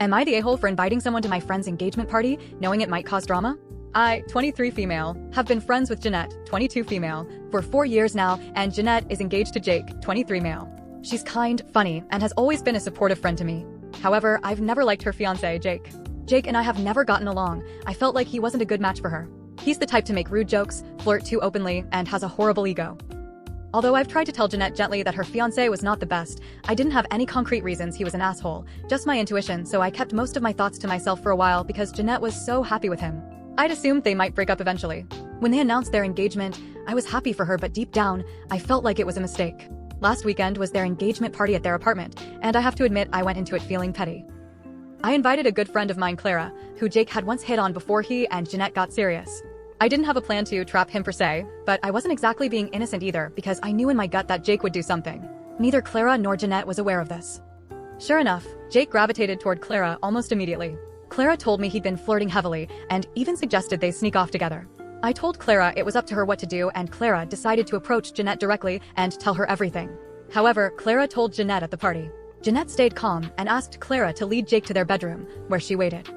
Am I the a-hole for inviting someone to my friend's engagement party, knowing it might cause drama? I, 23 female, have been friends with Jeanette, 22 female, for 4 years now, and Jeanette is engaged to Jake, 23 male. She's kind, funny, and has always been a supportive friend to me. However, I've never liked her fiancé, Jake. Jake and I have never gotten along. I felt like he wasn't a good match for her. He's the type to make rude jokes, flirt too openly, and has a horrible ego. Although I've tried to tell Jeanette gently that her fiancé was not the best, I didn't have any concrete reasons he was an asshole, just my intuition, so I kept most of my thoughts to myself for a while because Jeanette was so happy with him. I'd assumed they might break up eventually. When they announced their engagement, I was happy for her, but deep down, I felt like it was a mistake. Last weekend was their engagement party at their apartment, and I have to admit I went into it feeling petty. I invited a good friend of mine, Clara, who Jake had once hit on before he and Jeanette got serious. I didn't have a plan to trap him per se, but I wasn't exactly being innocent either because I knew in my gut that Jake would do something. Neither Clara nor Jeanette was aware of this. Sure enough, Jake gravitated toward Clara almost immediately. Clara told me he'd been flirting heavily and even suggested they sneak off together. I told Clara it was up to her what to do, and Clara decided to approach Jeanette directly and tell her everything. However, Clara told Jeanette at the party. Jeanette stayed calm and asked Clara to lead Jake to their bedroom, where she waited.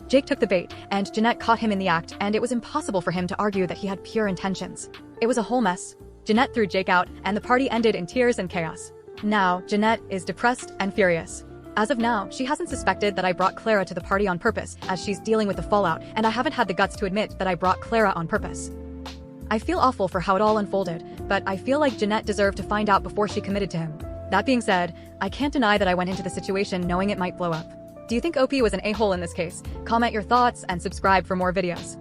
Jake took the bait, and Jeanette caught him in the act, and it was impossible for him to argue that he had pure intentions. It was a whole mess. Jeanette threw Jake out, and the party ended in tears and chaos. Now, Jeanette is depressed and furious. As of now, she hasn't suspected that I brought Clara to the party on purpose, as she's dealing with the fallout, and I haven't had the guts to admit that I brought Clara on purpose. I feel awful for how it all unfolded, but I feel like Jeanette deserved to find out before she committed to him. That being said, I can't deny that I went into the situation knowing it might blow up. Do you think OP was an a-hole in this case? Comment your thoughts and subscribe for more videos.